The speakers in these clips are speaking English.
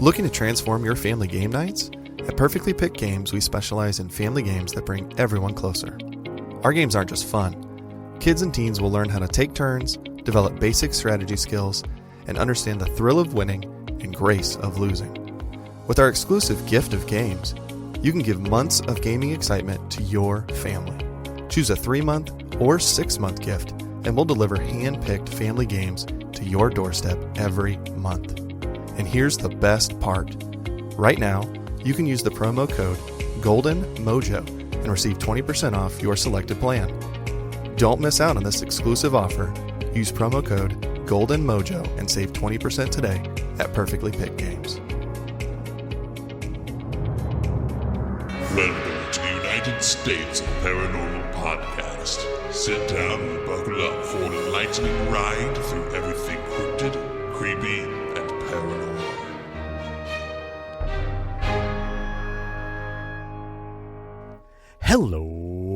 Looking to transform your family game nights? At Perfectly Picked Games, we specialize in family games that bring everyone closer. Our games aren't just fun. Kids and teens will learn how to take turns, develop basic strategy skills, and understand the thrill of winning and grace of losing. With our exclusive gift of games, you can give months of gaming excitement to your family. Choose a 3-month or 6-month gift, and we'll deliver hand-picked family games to your doorstep every month. And here's the best part. Right now, you can use the promo code GOLDENMOJO and receive 20% off your selected plan. Don't miss out on this exclusive offer. Use promo code GOLDENMOJO and save 20% today at Perfectly Picked Games. Welcome to the United States of Paranormal Podcast. Sit down and buckle up for an enlightening ride through everything cryptid, creepy, and paranormal. Hello,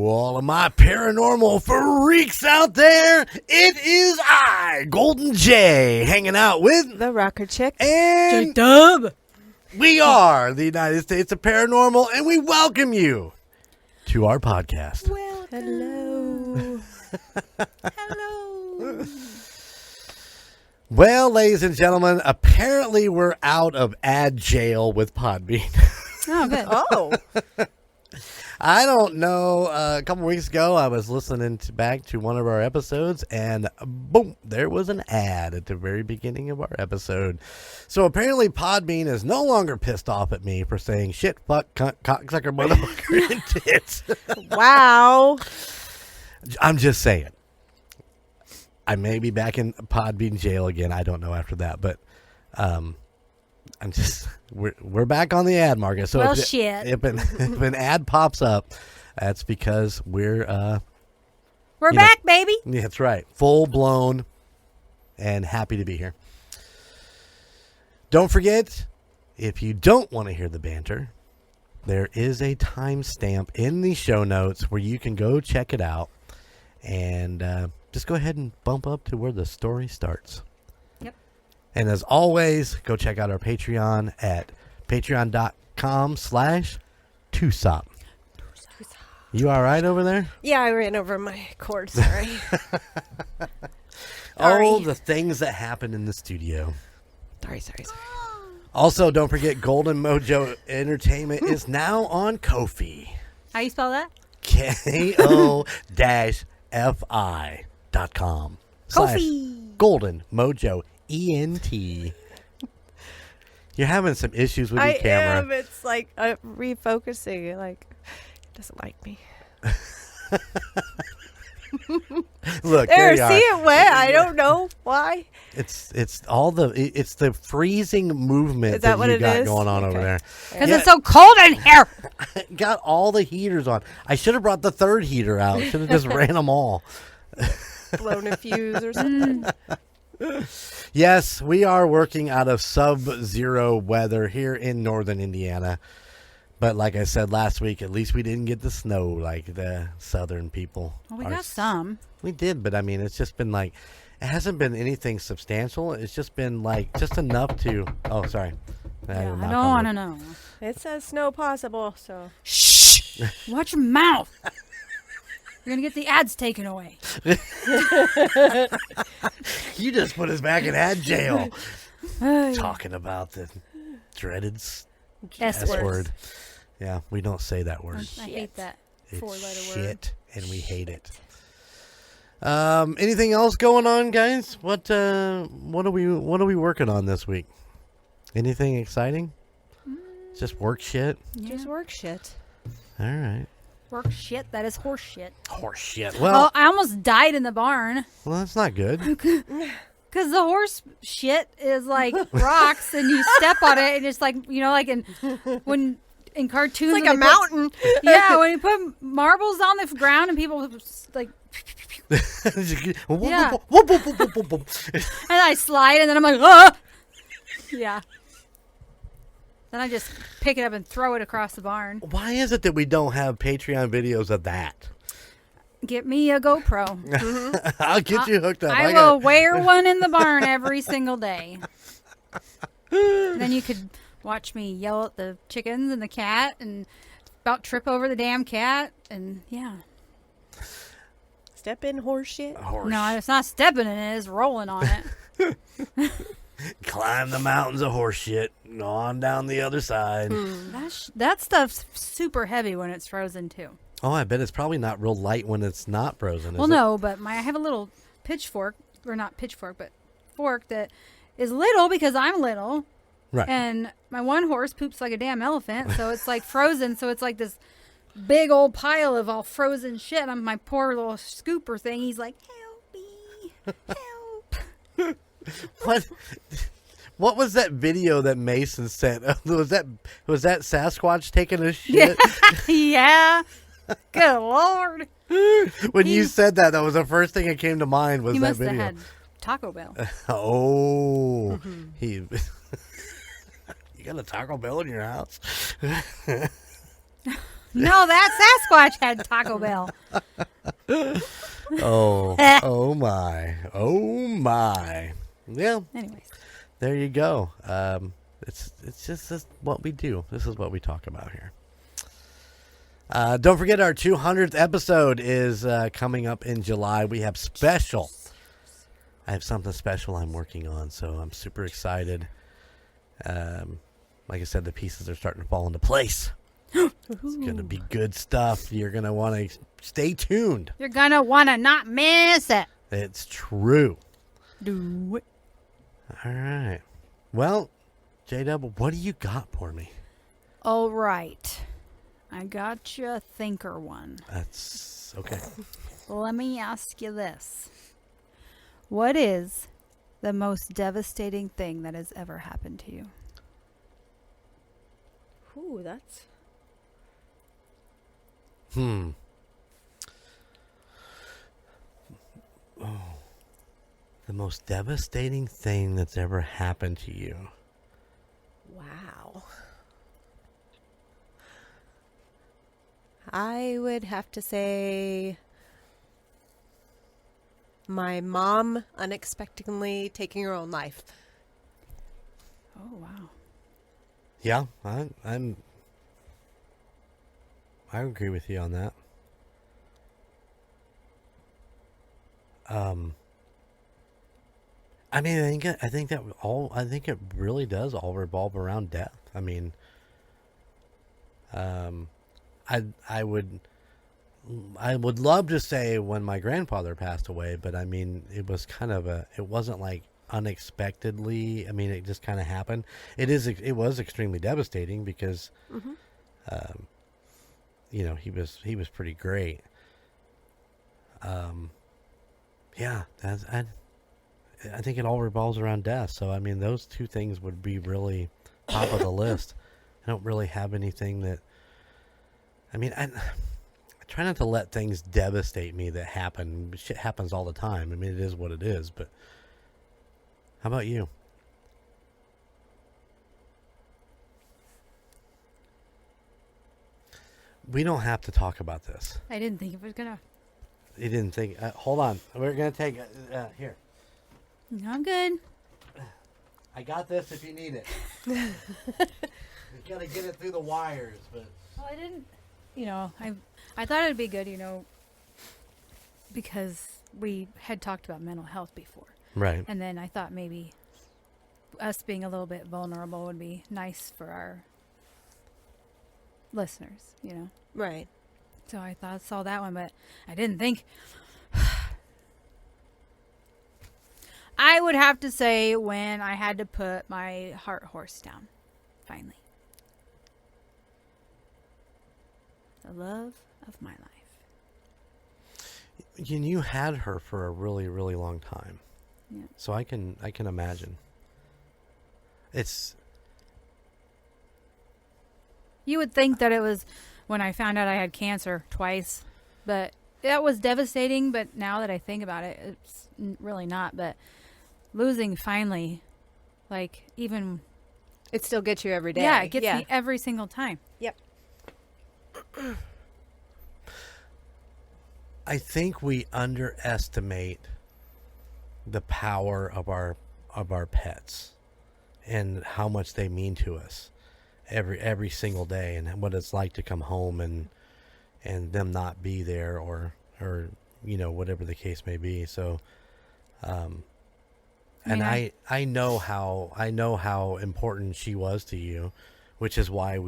all of my paranormal freaks out there. It is I, Golden J, hanging out with the Rocker Chic and J-Dub. We are the United States of Paranormal, and we welcome you to our podcast. Hello. Hello. Well, ladies and gentlemen, apparently we're out of ad jail with Podbean. Oh, good. Oh. I don't know. A couple weeks ago, I was listening back to one of our episodes, and boom, there was an ad at the very beginning of our episode. So apparently, Podbean is no longer pissed off at me for saying shit, fuck, cunt, cocksucker, motherfucker, and tits. Wow. I'm just saying. I may be back in Podbean jail again. I don't know after that, but I'm just we're back on the ad market. So well, if an ad pops up, that's because we're back, baby. Yeah, that's right. Full blown and happy to be here. Don't forget, if you don't want to hear the banter, there is a timestamp in the show notes where you can go check it out and just go ahead and bump up to where the story starts. And as always, go check out our Patreon at patreon.com/Tusop. You all right over there? Yeah, I ran over my cord. Sorry. All the things that happen in the studio. Sorry. Also, don't forget Golden Mojo Entertainment is now on Ko-fi. How you spell that? KO-fi.com. Ko-fi. Golden Mojo ENT. You're having some issues with your camera. I am. It's like refocusing. Like, it doesn't like me. Look, there you see are. It wet. I don't know why. It's the freezing movement Is that what you it got is? going on over there. Because it's so cold in here. Got all the heaters on. I should have brought the third heater out. Should have just ran them all. Blown a fuse or something. Yes, we are working out of sub-zero weather here in northern Indiana. But like I said last week, at least we didn't get the snow like the southern people. Well, we got some. We did, but I mean, it's just been like, it hasn't been anything substantial. It's just been like, just enough to, oh, sorry. I don't want to know. It says snow possible, so. Shh! Watch your mouth. You're going to get the ads taken away. You just put us back in ad jail. Talking about the dreaded S word. Yeah, we don't say that word. I hate that It's four-letter word. shit, and we hate it. Anything else going on, guys? What are we working on this week? Anything exciting? Just work shit? Yeah. Just work shit. All right. Work shit. That is horse shit. Horse shit. Oh, Well, I almost died in the barn. well, that's not good. Because the horse shit is like rocks and you step on it and it's like, you know, like in cartoons. It's like a mountain. Yeah, when you put marbles on the ground and people like, Yeah. and I slide and then I'm like, ah! Yeah. Then I just pick it up and throw it across the barn. Why is it that we don't have Patreon videos of that? Get me a GoPro. I'll get you hooked up. I will wear one in the barn every single day. And then you could watch me yell at the chickens and the cat and about trip over the damn cat. And yeah. Step in horse shit. No, it's not stepping in it. It's rolling on it. Climb the mountains of horse shit. On down the other side. That stuff's super heavy when it's frozen, too. Oh, I bet it's probably not real light when it's not frozen, is Well, it? no, but I have a little pitchfork, or not pitchfork, but fork that is little because I'm little. Right. And my one horse poops like a damn elephant, so it's like frozen, so it's like this big old pile of all frozen shit. I'm my poor little scooper thing. He's like, help me, help. What was that video that Mason sent? Was that Sasquatch taking a shit? Yeah. Good Lord. When you said that was the first thing that came to mind was He that must have video. had Taco Bell. Oh, you got a Taco Bell in your house? No, that Sasquatch had Taco Bell. Oh my. Yeah. Anyways. There you go. It's just what we do. This is what we talk about here. Don't forget our 200th episode is coming up in July. We have special. I have something special I'm working on, so I'm super excited. Like I said, the pieces are starting to fall into place. It's going to be good stuff. You're going to want to stay tuned. You're going to want to not miss it. It's true. Do it. All right. Well, J-Double, what do you got for me? All right. I got you a thinker one. That's okay. Let me ask you this. What is the most devastating thing that has ever happened to you? Ooh, that's... Oh. The most devastating thing that's ever happened to you. Wow. I would have to say my mom unexpectedly taking her own life. Oh, wow. Yeah, I agree with you on that. I mean, I think it really does all revolve around death. I mean, I would love to say when my grandfather passed away, but I mean, it was kind of it wasn't like unexpectedly. I mean, it just kind of happened. It was extremely devastating because, you know, he was pretty great. Yeah, I think it all revolves around death. So, I mean, those two things would be really top of the list. I don't really have anything that... I mean, I try not to let things devastate me that happen. Shit happens all the time. I mean, it is what it is. But how about you? We don't have to talk about this. I didn't think it was going to... You didn't think... hold on. We're going to take... here. No, I'm good. I got this if you need it. You got to get it through the wires, but... Well, I didn't... You know, I thought it'd be good, you know, because we had talked about mental health before. Right. And then I thought maybe us being a little bit vulnerable would be nice for our listeners, you know. Right. So I saw that one, but I didn't think. I would have to say when I had to put my heart horse down, finally. The love of my life. And you had her for a really, really long time. Yeah. So I can imagine. It's... You would think that it was when I found out I had cancer twice, but that was devastating. But now that I think about it, it's really not. But losing finally, like even... It still gets you every day. Yeah, it gets me every single time. Yep. I think we underestimate the power of our pets and how much they mean to us. every single day, and what it's like to come home and them not be there, or whatever the case may be. So, and I know how important she was to you, which is why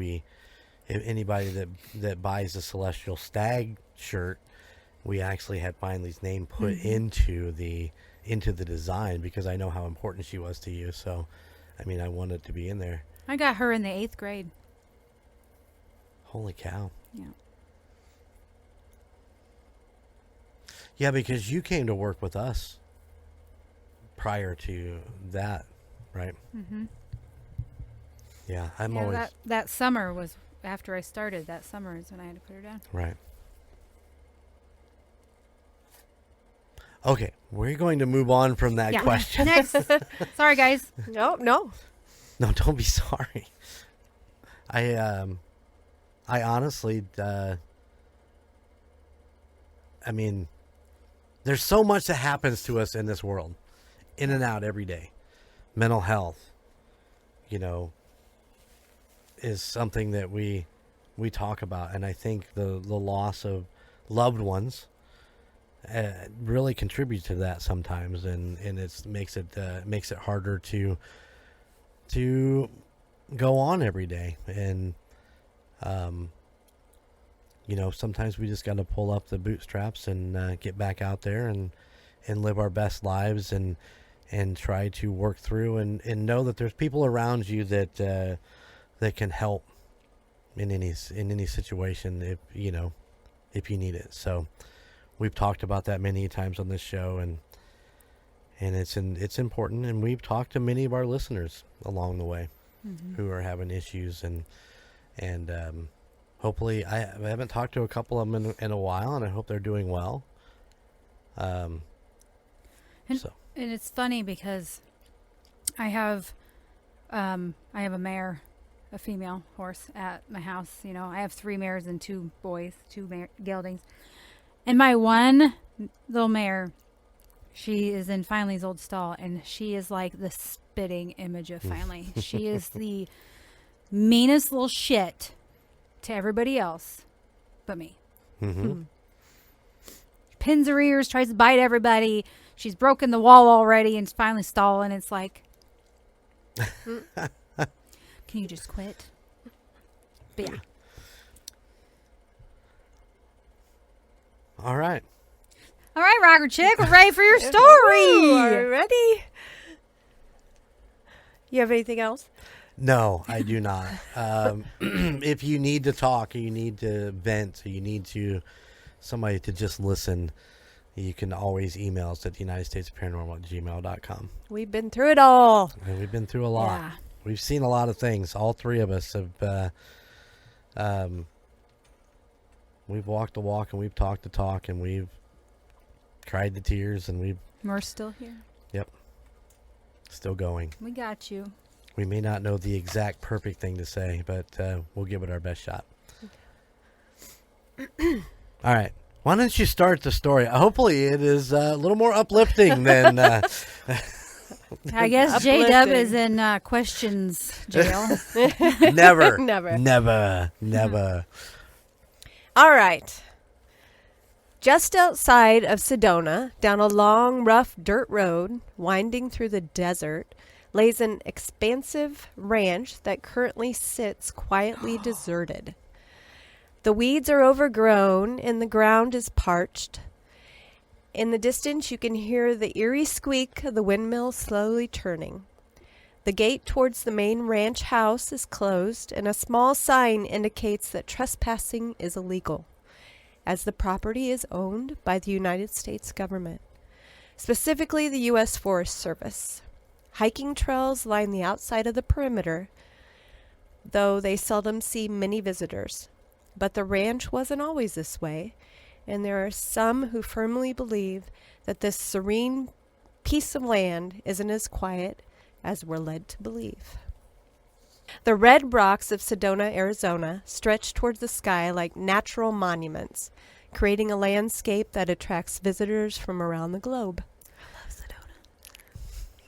if anybody that buys the Celestial Stag shirt, we actually had Finley's name put into the design, because I know how important she was to you. So, I mean, I want it to be in there. I got her in the 8th grade. Holy cow. Yeah. Yeah, because you came to work with us prior to that, right? Mm-hmm. Yeah, I'm always... That summer was after I started. That summer is when I had to put her down. Right. Okay, we're going to move on from that question. Next. Sorry, guys. No. No, don't be sorry. I honestly, I mean, there's so much that happens to us in this world, in and out every day. Mental health, is something that we talk about, and I think the loss of loved ones really contributes to that sometimes, and it makes it harder to go on every day. And sometimes we just got to pull up the bootstraps and get back out there and live our best lives and try to work through and know that there's people around you that can help in any situation if you need it. So we've talked about that many times on this show, and it's important, and we've talked to many of our listeners along the way who are having issues, and hopefully I haven't talked to a couple of them in a while, and I hope they're doing well. And it's funny because I have a mare, a female horse at my house. I have 3 mares and 2 boys, 2 geldings. And my one little mare, she is in Finley's old stall, and she is like the spitting image of Finley. She is the meanest little shit to everybody else but me. Mm-hmm. Pins her ears, tries to bite everybody. She's broken the wall already and finally stalling. It's like, can you just quit? But yeah. All right, Rocker Chick, we're ready for your story. Are you ready? You have anything else? No, I do not. If you need to talk, or you need to vent, or you need somebody to just listen, you can always email us at UnitedStatesParanormal@gmail.com. We've been through it all. And we've been through a lot. Yeah. We've seen a lot of things. All 3 of us have. We've walked the walk, and we've talked the talk, and we've cried the tears, and We're still here. Yep. Still going. We got you. We may not know the exact perfect thing to say, but we'll give it our best shot. All right. Why don't you start the story? Hopefully it is a little more uplifting than... I guess J-Dub is in questions jail. Never. Never. All right. Just outside of Sedona, down a long, rough dirt road winding through the desert, lays an expansive ranch that currently sits quietly deserted. The weeds are overgrown and the ground is parched. In the distance, you can hear the eerie squeak of the windmill slowly turning. The gate towards the main ranch house is closed, and a small sign indicates that trespassing is illegal, as the property is owned by the United States government, specifically the U.S. Forest Service. Hiking trails line the outside of the perimeter, though they seldom see many visitors. But the ranch wasn't always this way, and there are some who firmly believe that this serene piece of land isn't as quiet as we're led to believe. The red rocks of Sedona, Arizona, stretch towards the sky like natural monuments, creating a landscape that attracts visitors from around the globe.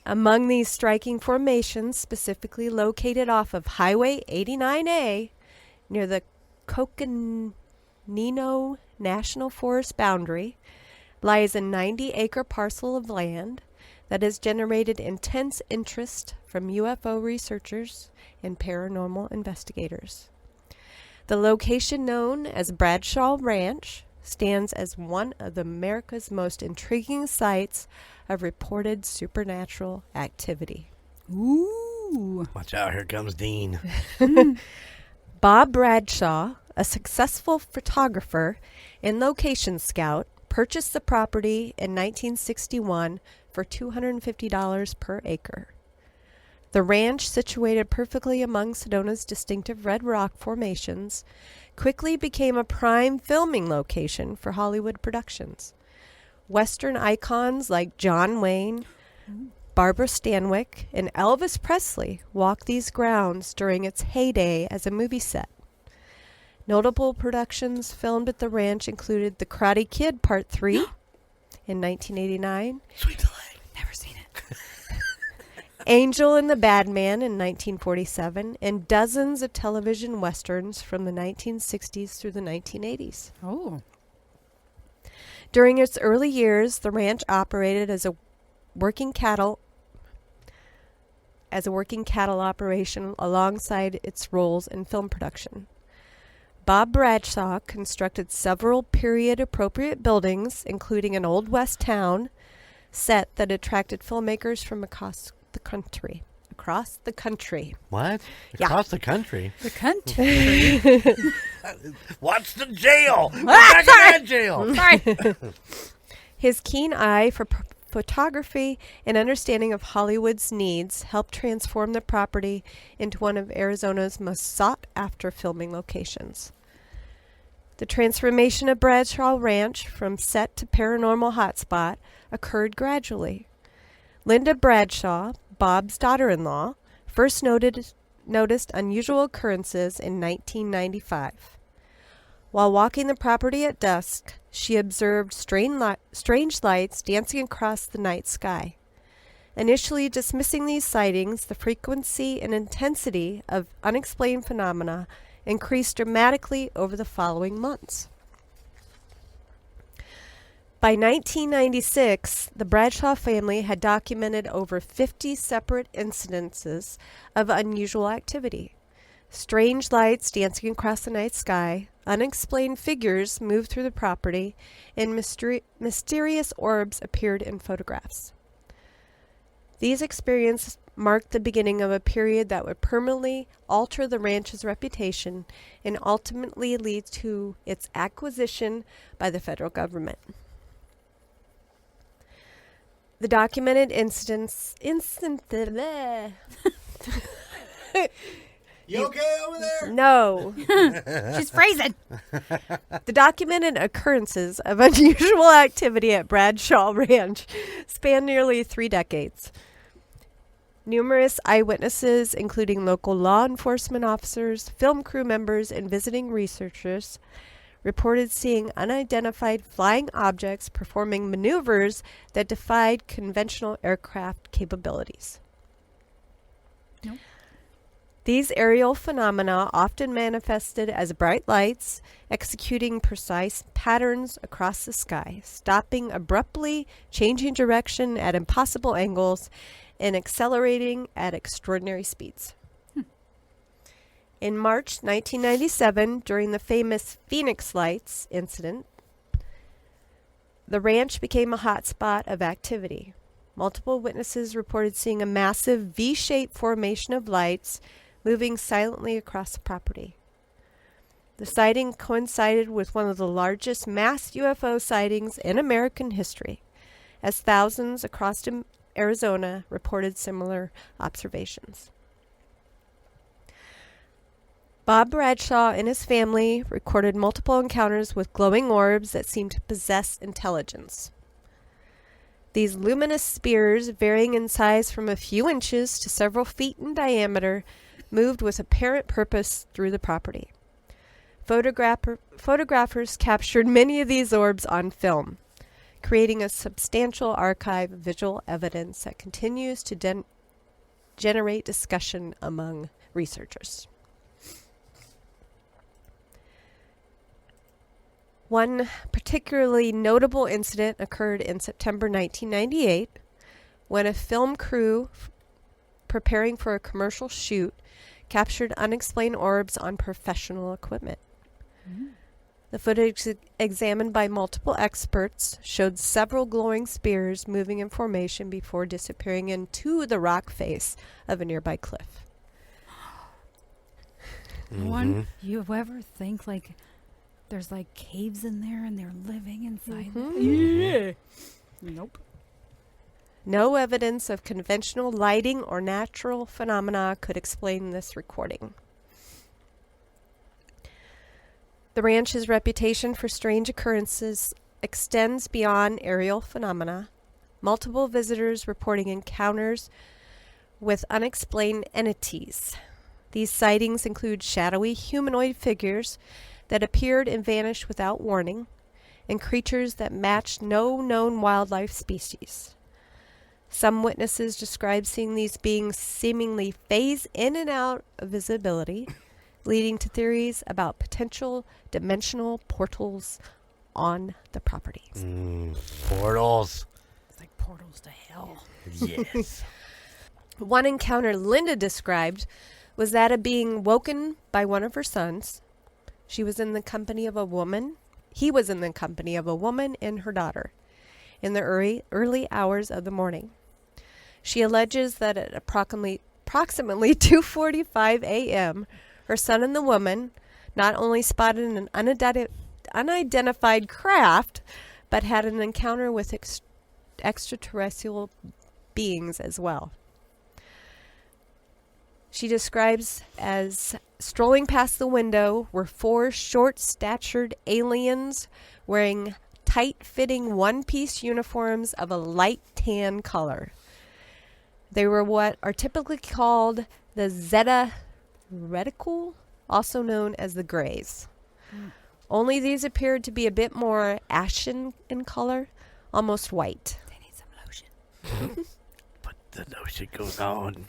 I love Among these striking formations, specifically located off of Highway 89A near the Coconino National Forest boundary, lies a 90-acre parcel of land that has generated intense interest from UFO researchers and paranormal investigators. The location, known as Bradshaw Ranch, stands as one of America's most intriguing sites of reported supernatural activity. Ooh. Watch out, here comes Dean. Bob Bradshaw, a successful photographer and location scout, purchased the property in 1961 for $250 per acre. The ranch, situated perfectly among Sedona's distinctive red rock formations, quickly became a prime filming location for Hollywood productions. Western icons like John Wayne, Barbara Stanwyck, and Elvis Presley walked these grounds during its heyday as a movie set. Notable productions filmed at the ranch included The Karate Kid Part 3 in 1989, Sweet delay. Never seen it. Angel and the Bad Man in 1947, and dozens of television westerns from the 1960s through the 1980s. Oh. During its early years, the ranch operated as a working cattle operation alongside its roles in film production. Bob Bradshaw constructed several period-appropriate buildings, including an Old West town set that attracted filmmakers from across the country. What? Yeah. Across the country? The country. Watch the jail! We're back in that jail! Sorry. His keen eye for photography and understanding of Hollywood's needs helped transform the property into one of Arizona's most sought-after filming locations. The transformation of Bradshaw Ranch from set to paranormal hotspot occurred gradually. Linda Bradshaw, Bob's daughter-in-law, first noticed unusual occurrences in 1995. While walking the property at dusk, she observed strange lights dancing across the night sky. Initially dismissing these sightings, the frequency and intensity of unexplained phenomena increased dramatically over the following months. By 1996, the Bradshaw family had documented over 50 separate incidences of unusual activity. Strange lights dancing across the night sky, unexplained figures moved through the property, and mysterious orbs appeared in photographs. These experiences marked the beginning of a period that would permanently alter the ranch's reputation and ultimately lead to its acquisition by the federal government. The documented incidents. You okay over there? No. She's freezing. The documented occurrences of unusual activity at Bradshaw Ranch span nearly 3 decades. Numerous eyewitnesses, including local law enforcement officers, film crew members, and visiting researchers, reported seeing unidentified flying objects performing maneuvers that defied conventional aircraft capabilities. Nope. These aerial phenomena often manifested as bright lights, executing precise patterns across the sky, stopping abruptly, changing direction at impossible angles, and accelerating at extraordinary speeds. In March 1997, during the famous Phoenix Lights incident, the ranch became a hotspot of activity. Multiple witnesses reported seeing a massive V-shaped formation of lights moving silently across the property. The sighting coincided with one of the largest mass UFO sightings in American history, as thousands across Arizona reported similar observations. Bob Bradshaw and his family recorded multiple encounters with glowing orbs that seemed to possess intelligence. These luminous spheres, varying in size from a few inches to several feet in diameter, moved with apparent purpose through the property. Photographers captured many of these orbs on film. creating a substantial archive of visual evidence that continues to generate discussion among researchers. One particularly notable incident occurred in September 1998 when a film crew preparing for a commercial shoot captured unexplained orbs on professional equipment. The footage examined by multiple experts showed several glowing spears moving in formation before disappearing into the rock face of a nearby cliff. One, you ever think like there's like caves in there and they're living inside them? Yeah. Nope. No evidence of conventional lighting or natural phenomena could explain this recording. The ranch's reputation for strange occurrences extends beyond aerial phenomena, multiple visitors reporting encounters with unexplained entities. These sightings include shadowy humanoid figures that appeared and vanished without warning, and creatures that matched no known wildlife species. Some witnesses describe seeing these beings seemingly phase in and out of visibility, leading to theories about potential dimensional portals on the properties. Portals. It's like portals to hell. Yes. One encounter Linda described was that of being woken by one of her sons. He was in the company of a woman and her daughter in the early hours of the morning. She alleges that at approximately 2:45 a.m., her son and the woman not only spotted an unidentified craft, but had an encounter with extraterrestrial beings as well. She describes as strolling past the window were 4 short-statured aliens wearing tight-fitting one-piece uniforms of a light tan color. They were what are typically called the Zeta Reticule, also known as the Greys. Only these appeared to be a bit more ashen in color, almost white. They need some lotion. But the lotion goes on.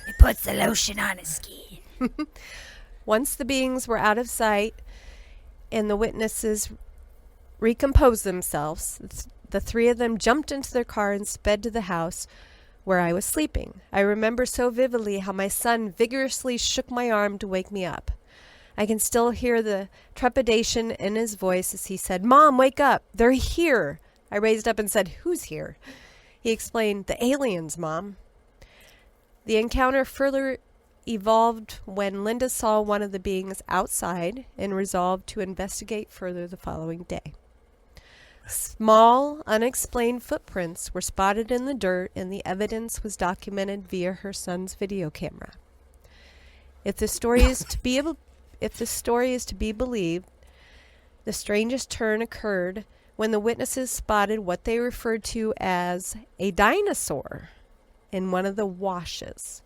It puts the lotion on his skin. Once the beings were out of sight and the witnesses recomposed themselves, the 3 of them jumped into their car and sped to the house where I was sleeping. I remember so vividly how my son vigorously shook my arm to wake me up. I can still hear the trepidation in his voice as he said, "Mom, wake up. They're here." I raised up and said, "Who's here?" He explained, "The aliens, Mom." The encounter further evolved when Linda saw one of the beings outside and resolved to investigate further the following day. Small, unexplained footprints were spotted in the dirt, and the evidence was documented via her son's video camera. If the story is to be believed, the strangest turn occurred when the witnesses spotted what they referred to as a dinosaur in one of the washes.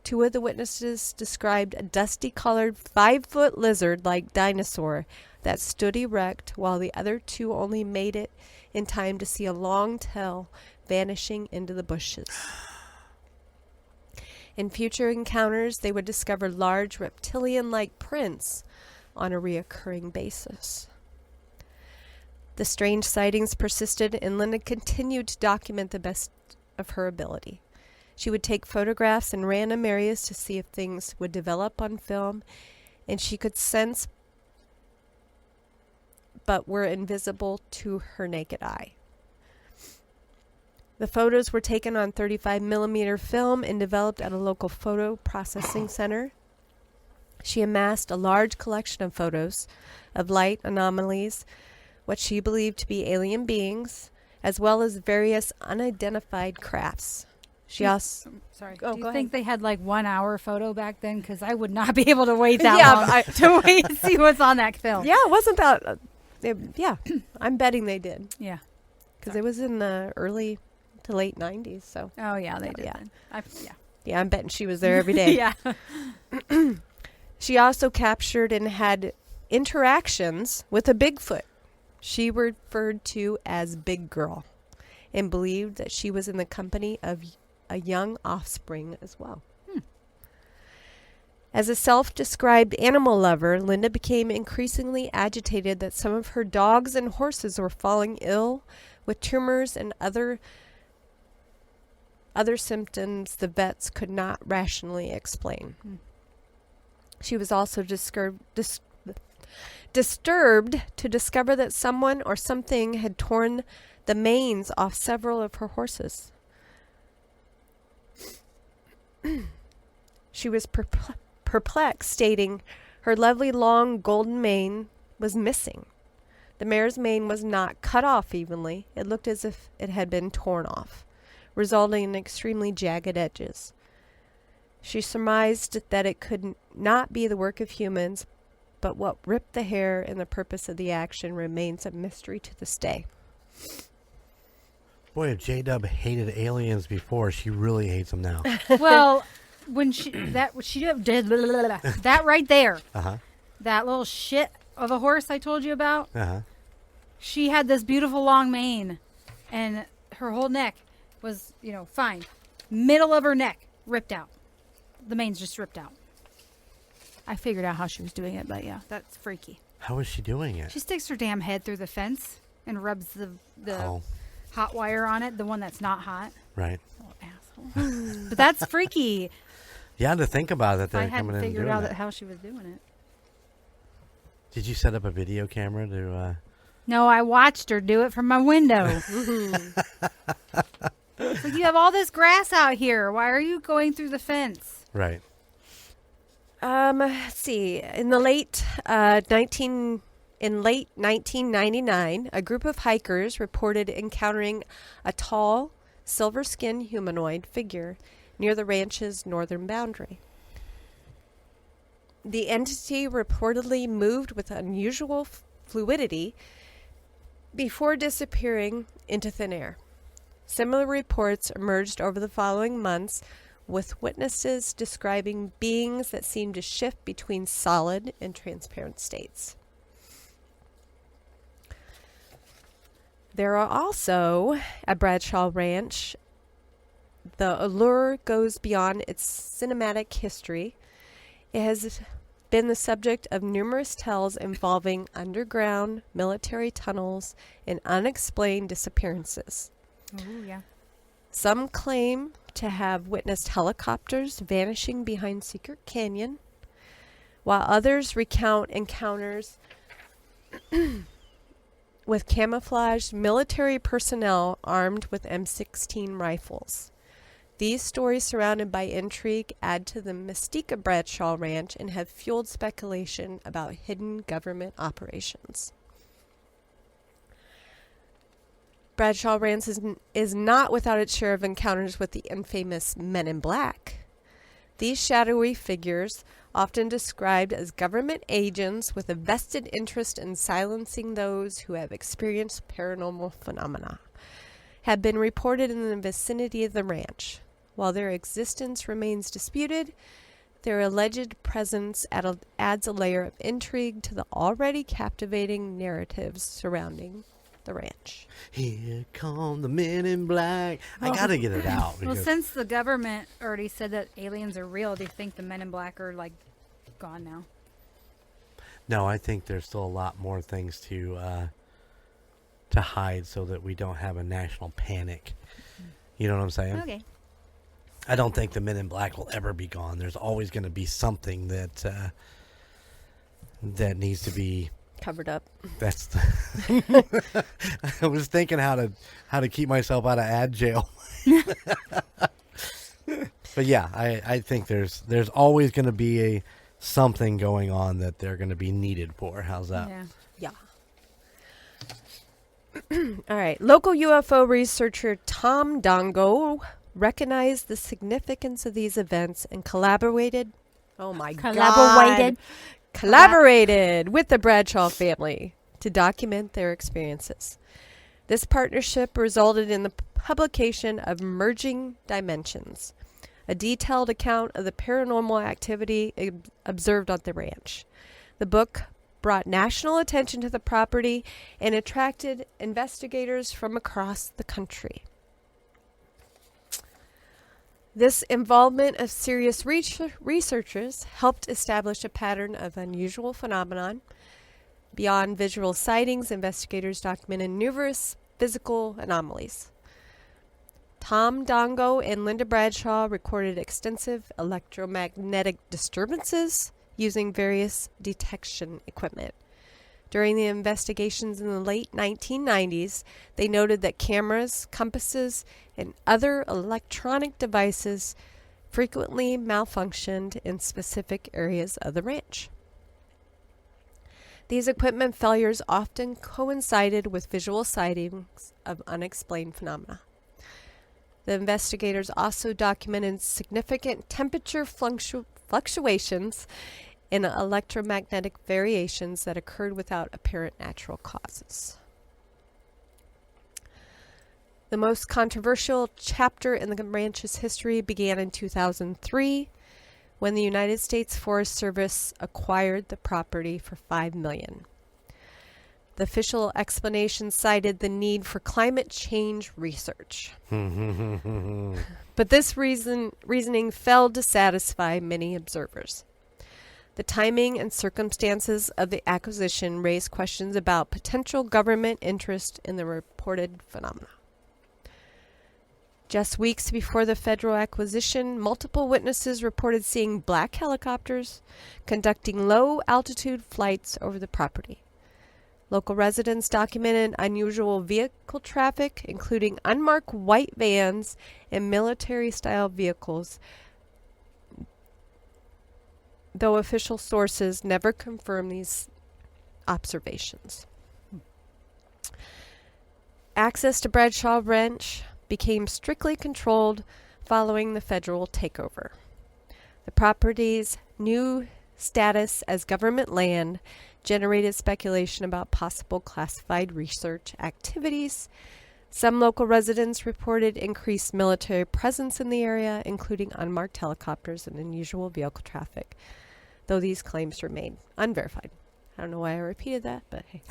2 of the witnesses described a dusty-colored 5-foot lizard-like dinosaur that stood erect, while the other 2 only made it in time to see a long tail vanishing into the bushes. In future encounters, they would discover large reptilian-like prints on a reoccurring basis. The strange sightings persisted, and Linda continued to document the best of her ability. She would take photographs in random areas to see if things would develop on film, and she could sense but were invisible to her naked eye. The photos were taken on 35mm film and developed at a local photo processing center. She amassed a large collection of photos of light anomalies, what she believed to be alien beings, as well as various unidentified crafts. She also... Sorry. Oh, Do go you think ahead. they had like 1 hour photo back then? Because I would not be able to wait that long to wait to see what's on that film. Yeah, it wasn't that... yeah, I'm betting they did. Yeah. Because it was in the early to late 90s, so... Oh, yeah, they did. Yeah. Then. Yeah. Yeah, I'm betting she was there every day. Yeah. She also captured and had interactions with a Bigfoot. she referred to as Big Girl and believed that she was in the company of a young offspring as well. As a self-described animal lover, Linda became increasingly agitated that some of her dogs and horses were falling ill with tumors and other symptoms the vets could not rationally explain. She was also disturbed to discover that someone or something had torn the manes off several of her horses. She was perplexed, stating her lovely long golden mane was missing. The mare's mane was not cut off evenly. It looked as if it had been torn off, resulting in extremely jagged edges. She surmised that it could not be the work of humans, but what ripped the hair and the purpose of the action remains a mystery to this day. Boy, if J-Dub hated aliens before, she really hates them now. Well, when she did that right there, that little shit of a horse I told you about, she had this beautiful long mane, and her whole neck was, fine. Middle of her neck ripped out. The mane's just ripped out. I figured out how she was doing it, but yeah, that's freaky. How is she doing it? She sticks her damn head through the fence and rubs the hot wire on it, the one that's not hot. Right. Oh, asshole. But that's freaky. Yeah, to think about it, I they're hadn't coming in and figured doing out that. how she was doing it. Did you set up a video camera to... No, I watched her do it from my window. It's like, you have all this grass out here. Why are you going through the fence? Right. Let's see. In late 1999, a group of hikers reported encountering a tall, silver-skinned humanoid figure near the ranch's northern boundary. The entity reportedly moved with unusual fluidity before disappearing into thin air. Similar reports emerged over the following months, with witnesses describing beings that seemed to shift between solid and transparent states. There are also, at Bradshaw Ranch, the allure goes beyond its cinematic history. It has been the subject of numerous tales involving underground military tunnels and unexplained disappearances. Oh, yeah. Some claim to have witnessed helicopters vanishing behind Secret Canyon, while others recount encounters with camouflaged military personnel armed with M16 rifles. These stories, surrounded by intrigue, add to the mystique of Bradshaw Ranch and have fueled speculation about hidden government operations. Bradshaw Ranch is not without its share of encounters with the infamous Men in Black. These shadowy figures, often described as government agents with a vested interest in silencing those who have experienced paranormal phenomena, have been reported in the vicinity of the ranch. While their existence remains disputed, their alleged presence adds a layer of intrigue to the already captivating narratives surrounding the ranch. Here come the Men in Black. I gotta get it out. Well, because- since the government already said that aliens are real, do you think the Men in Black are, gone now? No, I think there's still a lot more things to hide so that we don't have a national panic. You know what I'm saying? Okay. I don't think the Men in Black will ever be gone. There's always going to be something that needs to be Covered up. That's. I was thinking how to keep myself out of ad jail. But yeah, I think there's always going to be something going on that they're going to be needed for. How's that? Yeah. All right. Local UFO researcher Tom Dongo recognized the significance of these events and collaborated with the Bradshaw family to document their experiences. This partnership resulted in the publication of Merging Dimensions, a detailed account of the paranormal activity observed on the ranch. The book brought national attention to the property and attracted investigators from across the country. This involvement of serious researchers helped establish a pattern of unusual phenomenon. Beyond visual sightings, investigators documented numerous physical anomalies. Tom Dongo and Linda Bradshaw recorded extensive electromagnetic disturbances using various detection equipment. During the investigations in the late 1990s, they noted that cameras, compasses, and other electronic devices frequently malfunctioned in specific areas of the ranch. These equipment failures often coincided with visual sightings of unexplained phenomena. The investigators also documented significant temperature fluctuations and electromagnetic variations that occurred without apparent natural causes. The most controversial chapter in the ranch's history began in 2003 when the United States Forest Service acquired the property for $5 million. The official explanation cited the need for climate change research. But this reasoning failed to satisfy many observers. The timing and circumstances of the acquisition raised questions about potential government interest in the reported phenomena. Just weeks before the federal acquisition, multiple witnesses reported seeing black helicopters conducting low-altitude flights over the property. Local residents documented unusual vehicle traffic, including unmarked white vans and military-style vehicles, though official sources never confirmed these observations. Access to Bradshaw Ranch became strictly controlled following the federal takeover. The property's new status as government land generated speculation about possible classified research activities. Some local residents reported increased military presence in the area, including unmarked helicopters and unusual vehicle traffic, though these claims remain unverified. I don't know why I repeated that, but hey.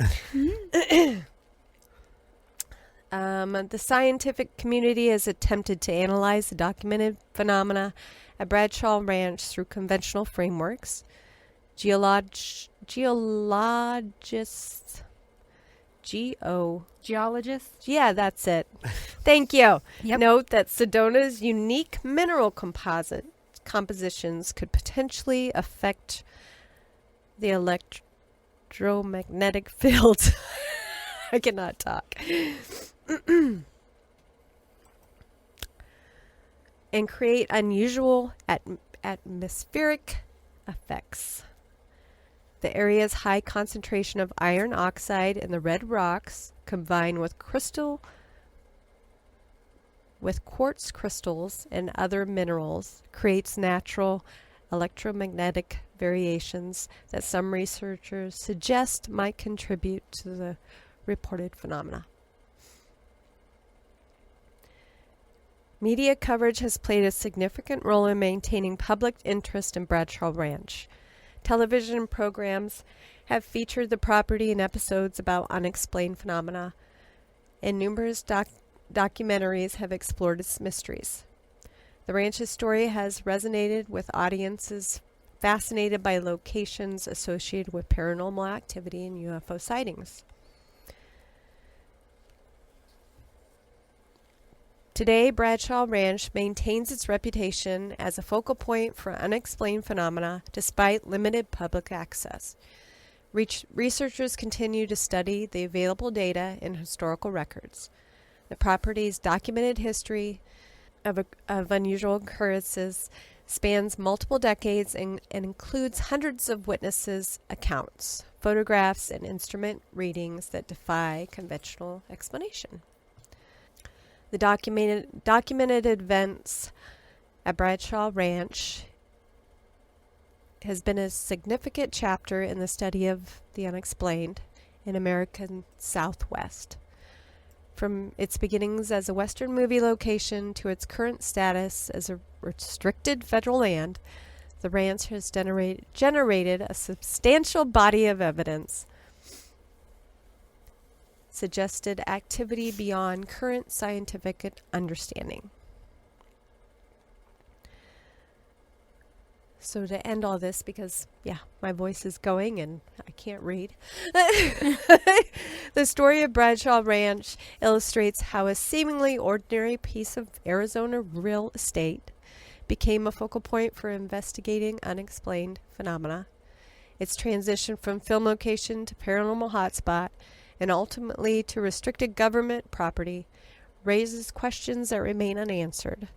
The scientific community has attempted to analyze the documented phenomena at Bradshaw Ranch through conventional frameworks. Geologists? Yeah, that's it. Thank you. Yep. Note that Sedona's unique mineral compositions could potentially affect the electromagnetic field. I cannot talk. And create unusual atmospheric effects. The area's high concentration of iron oxide in the red rocks, combined with quartz crystals and other minerals, creates natural electromagnetic variations that some researchers suggest might contribute to the reported phenomena. Media coverage has played a significant role in maintaining public interest in Bradshaw Ranch. Television programs have featured the property in episodes about unexplained phenomena, and numerous documentaries have explored its mysteries. The ranch's story has resonated with audiences fascinated by locations associated with paranormal activity and UFO sightings. Today, Bradshaw Ranch maintains its reputation as a focal point for unexplained phenomena despite limited public access. Researchers continue to study the available data and historical records. The property's documented history of unusual occurrences spans multiple decades and includes hundreds of witnesses' accounts, photographs, and instrument readings that defy conventional explanation. The documented events at Bradshaw Ranch has been a significant chapter in the study of the unexplained in American Southwest. From its beginnings as a Western movie location to its current status as a restricted federal land, The ranch has generated a substantial body of evidence, suggested activity beyond current scientific understanding. So to end all this, because, my voice is going and I can't read. The story of Bradshaw Ranch illustrates how a seemingly ordinary piece of Arizona real estate became a focal point for investigating unexplained phenomena. Its transition from film location to paranormal hotspot and ultimately to restricted government property raises questions that remain unanswered.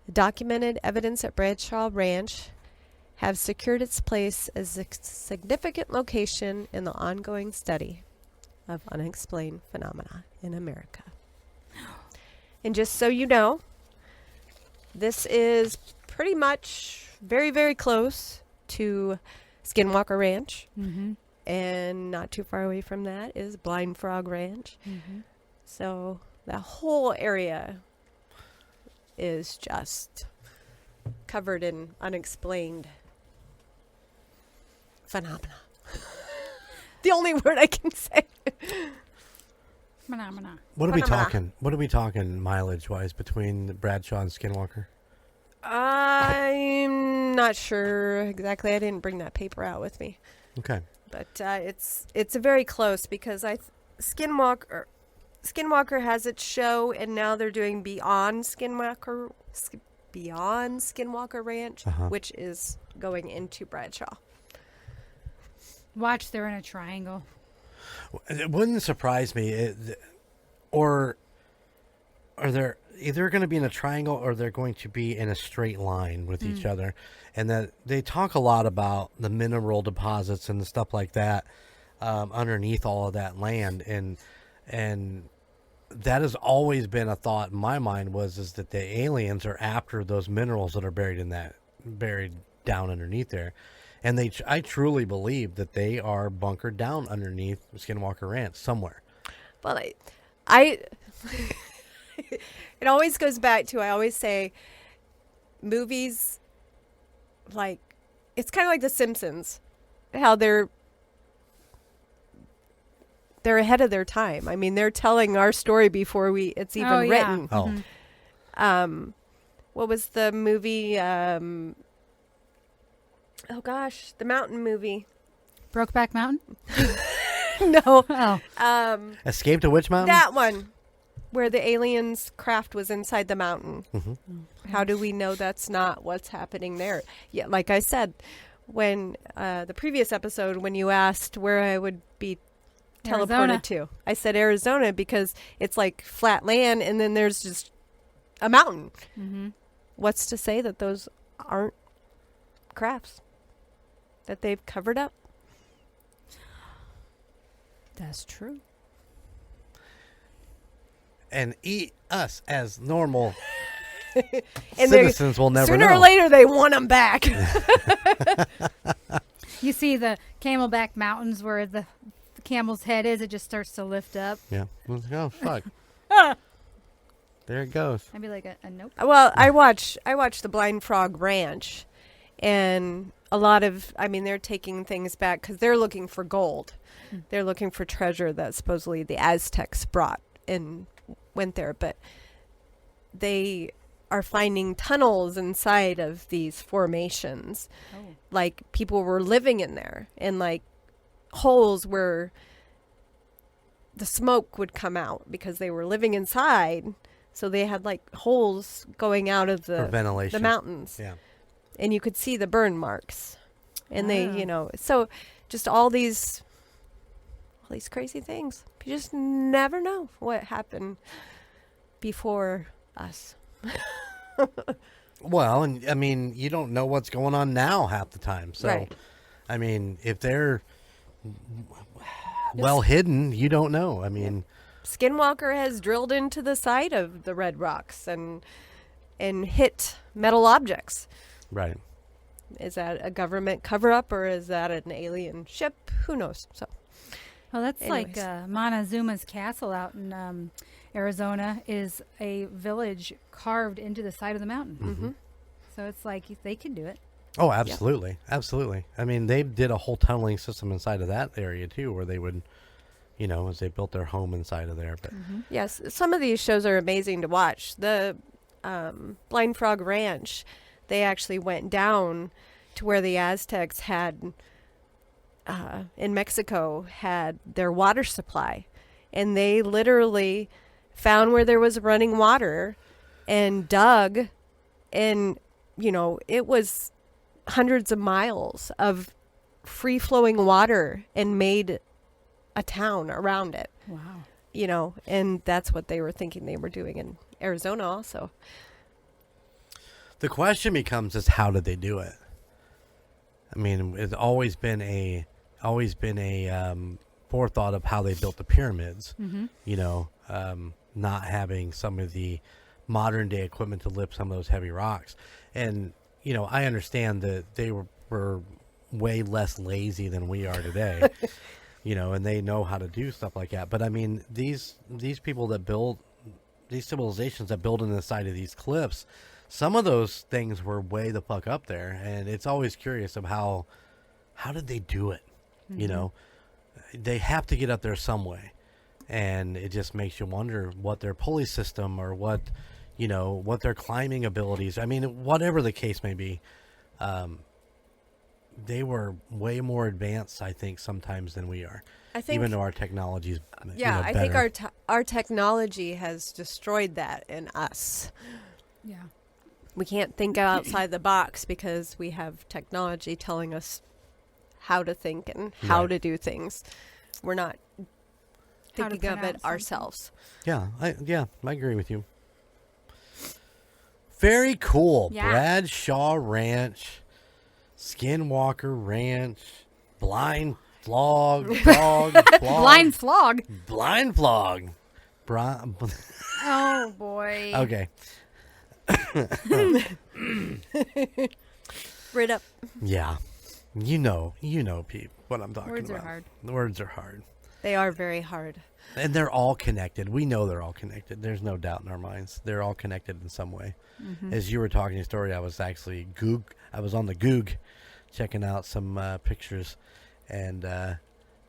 The documented evidence at Bradshaw Ranch have secured its place as a significant location in the ongoing study of unexplained phenomena in America. And just so you know, this is pretty much very, very close to Skinwalker Ranch. Mm-hmm. And not too far away from that is Blind Frog Ranch. Mm-hmm. So that whole area is just covered in unexplained phenomena. The only word I can say. Phenomena. What are we Phenomena. talking? What are we talking mileage wise between Bradshaw and Skinwalker? I'm not sure exactly. I didn't bring that paper out with me. Okay. But it's very close because Skinwalker has its show, and now they're doing Beyond Skinwalker Ranch, which is going into Bradshaw. Watch, they're in a triangle. It wouldn't surprise me. Or are they either going to be in a triangle or they're going to be in a straight line with each other? And that they talk a lot about the mineral deposits and the stuff like that underneath all of that land. And that has always been a thought in my mind is that the aliens are after those minerals that are buried down underneath there. And I truly believe that they are bunkered down underneath Skinwalker Ranch somewhere. Well, I it always goes back to, I always say, movies, like, it's kind of like The Simpsons, how they're ahead of their time. I mean, they're telling our story before it's even written. Oh. Mm-hmm. What was the movie? Oh gosh, the mountain movie. Brokeback Mountain? No. Oh. Escape to Witch Mountain? That one, where the aliens' craft was inside the mountain. Mm-hmm. How do we know that's not what's happening there? Yeah, like I said, when the previous episode, when you asked where I would be teleported Arizona. to, I said Arizona because it's like flat land and then there's just a mountain. Mm-hmm. What's to say that those aren't crafts that they've covered up? That's true. And us as normal And citizens will never sooner know. or later they want them back. You see the Camelback Mountains where the camel's head is, it just starts to lift up. Yeah. Oh, fuck. There it goes. I'd be like a nope. Well, I watch the Blind Frog Ranch, and a lot of, they're taking things back because they're looking for gold. They're looking for treasure that supposedly the Aztecs brought and went there, but they are finding tunnels inside of these formations. Oh. Like people were living in there, and like holes where the smoke would come out because they were living inside. So they had like holes going out of For ventilation. the mountains. Yeah. And you could see the burn marks. And they, Ah. so just all these crazy things. You just never know what happened before us. Well, and I mean, you don't know what's going on now half the time. So, Right. I mean, if they're well hidden, you don't know. I mean, Skinwalker has drilled into the side of the red rocks and hit metal objects. right. Is that a government cover-up or is that an alien ship? Who knows? So, Well, that's Anyways. like Montezuma's castle out in Arizona is a village carved into the side of the mountain. mm-hmm. So it's like they could do it. Oh, absolutely. Absolutely. I mean, they did a whole tunneling system inside of that area, too, where they would, as they built their home inside of there. But Yes, some of these shows are amazing to watch. The Blind Frog Ranch, they actually went down to where the Aztecs had, in Mexico, had their water supply. And they literally found where there was running water and dug. And, it was hundreds of miles of free-flowing water and made a town around it. Wow. And that's what they were thinking they were doing in Arizona also. the question becomes is how did they do it? I mean, it's always been a forethought of how they built the pyramids. Not having some of the modern day equipment to lift some of those heavy rocks. And, I understand that they were way less lazy than we are today, and they know how to do stuff like that. But I mean, these people that build these civilizations that build in the side of these cliffs, some of those things were way the fuck up there. And it's always curious of how did they do it? They have to get up there some way. And it just makes you wonder what their pulley system or what their climbing abilities. I mean, whatever the case may be, they were way more advanced, I think, sometimes than we are. I think, even though our technology is, I think better. our technology has destroyed that in us. Yeah. We can't think outside the box because we have technology telling us how to think and how Right. to do things. We're not How to thinking of pronounce it something. ourselves. Yeah, I agree with you. Very cool. Yeah. Bradshaw Ranch, Skinwalker Ranch, Blind Flog, Blind flog. Blind Flog. Oh boy. Okay. Right up. Yeah. Pete, what I'm talking Words about. are hard. The words are hard. They are very hard. And they're all connected. We know they're all connected. There's no doubt in our minds. They're all connected in some way. As you were talking your story, I was actually I was on the Goog checking out some pictures. And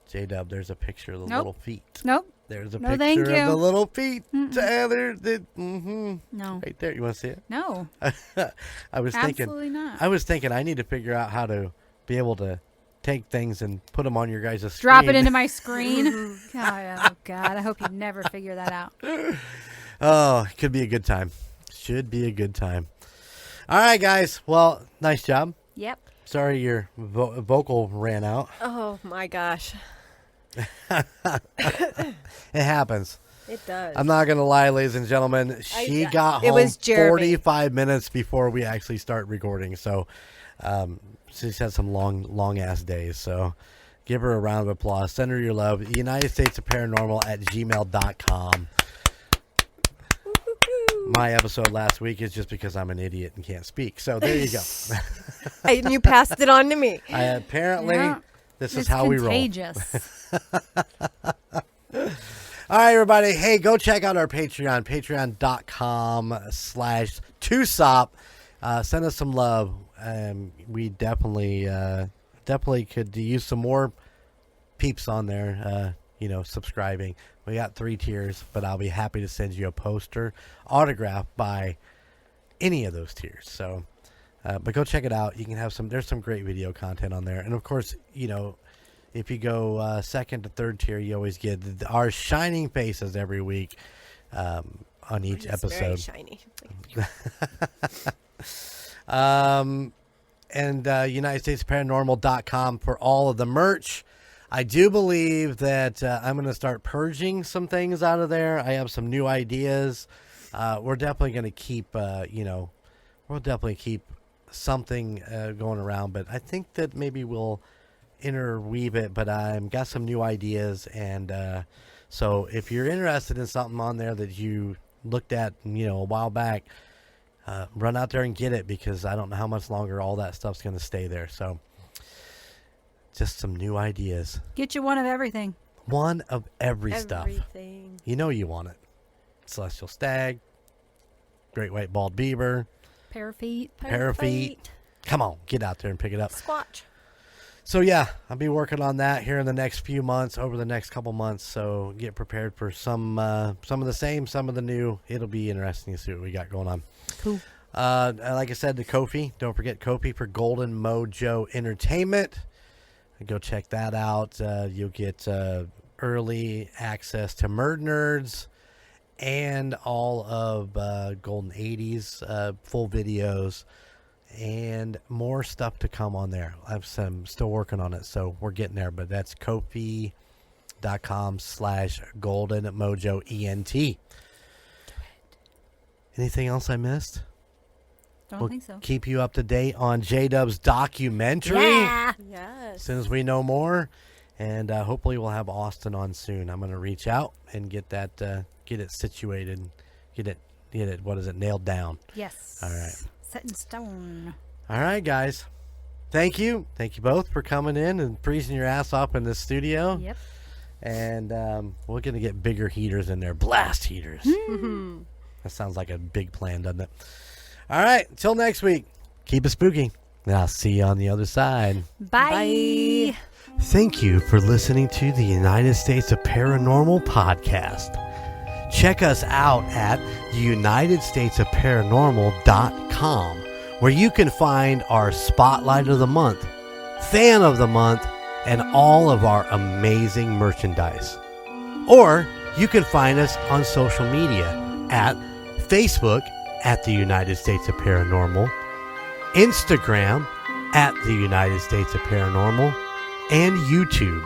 J-Dub, there's a picture of the Nope. little feet. Nope. There's a No, thank picture of you. the little feet. No. Right there. You want to see it? No. I was Absolutely not. I was thinking I need to figure out how to be able to take things and put them on your guys' screen. Drop it into my screen. Oh God. I hope you never figure that out. Oh, it could be a good time. Should be a good time. All right, guys. Well, nice job. Yep. Sorry your vocal ran out. Oh my gosh. It happens. It does. I'm not going to lie, ladies and gentlemen. She got it home was Jeremy. 45 minutes before we actually start recording. So she's had some long ass days. So give her a round of applause. Send her your love. United States of Paranormal at gmail.com. My episode last week is just because I'm an idiot and can't speak. So there you go. And you passed it on to me. Apparently, Yeah. this is It's how we roll. contagious. All right, everybody. Hey, go check out our Patreon, patreon.com/2sop. Send us some love. We definitely could use some more peeps on there, subscribing. We got 3 tiers, but I'll be happy to send you a poster autographed by any of those tiers. So, but go check it out. You can have there's some great video content on there. And of course, if you go second to third tier, you always get our shining faces every week on each It's episode. very shiny. And UnitedStatesParanormal.com for all of the merch. I do believe that I'm going to start purging some things out of there. I have some new ideas. We're definitely going to keep, we'll definitely keep something going around. But I think that maybe we'll interweave it. But I've got some new ideas. And so if you're interested in something on there that you looked at, a while back, run out there and get it, because I don't know how much longer all that stuff's going to stay there. So just some new ideas. Get you one of everything. One of every stuff. Everything. You know you want it. Celestial stag, great white bald beaver, Pair of feet. pair of feet. Come on, get out there and pick it up. Squatch. So yeah, I'll be working on that here in the next few months, over the next couple months. So get prepared for some of the same, some of the new. It'll be interesting to see what we got going on. Cool. Like I said, the Ko-fi. Don't forget Ko-fi for Golden Mojo Entertainment. Go check that out. You'll get early access to Murd Nerds and all of Golden 80s full videos. And more stuff to come on there. I'm still working on it, so we're getting there. But that's Ko-fi.com/Golden Mojo ENT. Anything else I missed? Don't think so. Keep you up to date on J-Dub's documentary. Yeah. Yes. As soon as we know more. And hopefully we'll have Austin on soon. I'm going to reach out and get it situated. Get it, nailed down. Yes. All right. Set in stone. All right, guys. Thank you. Thank you both for coming in and freezing your ass off in the studio. Yep. And we're going to get bigger heaters in there. Blast heaters. That sounds like a big plan, doesn't it? All right. Until next week. Keep it spooky. And I'll see you on the other side. Bye. Thank you for listening to the United States of Paranormal podcast. Check us out at theunitedstatesofparanormal.com, where you can find our Spotlight of the Month, Fan of the Month, and all of our amazing merchandise. Or you can find us on social media at Facebook at the United States of Paranormal, Instagram at the United States of Paranormal, and YouTube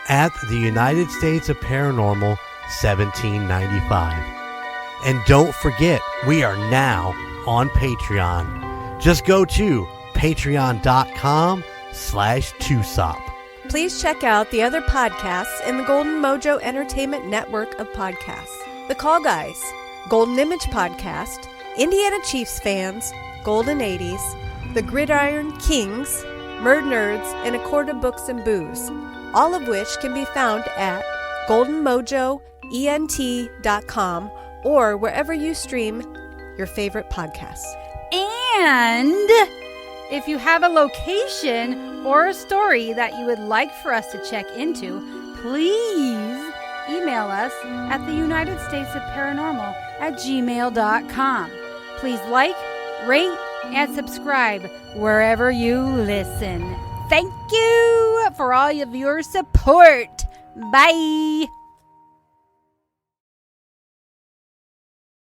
at the United States of Paranormal 1795. And don't forget, we are now on Patreon. Just go to patreon.com/2sop. Please check out the other podcasts in the Golden Mojo Entertainment Network of podcasts. The Call Guys, Golden Image Podcast, Indiana Chiefs Fans, Golden 80s, The Gridiron Kings, Murd Nerds, and A Quart of Books and Booze, all of which can be found at goldenmojoent.com or wherever you stream your favorite podcasts. And if you have a location or a story that you would like for us to check into, please email us at theunitedstatesofparanormal@gmail.com. Please like, rate, and subscribe wherever you listen. Thank you for all of your support. Bye.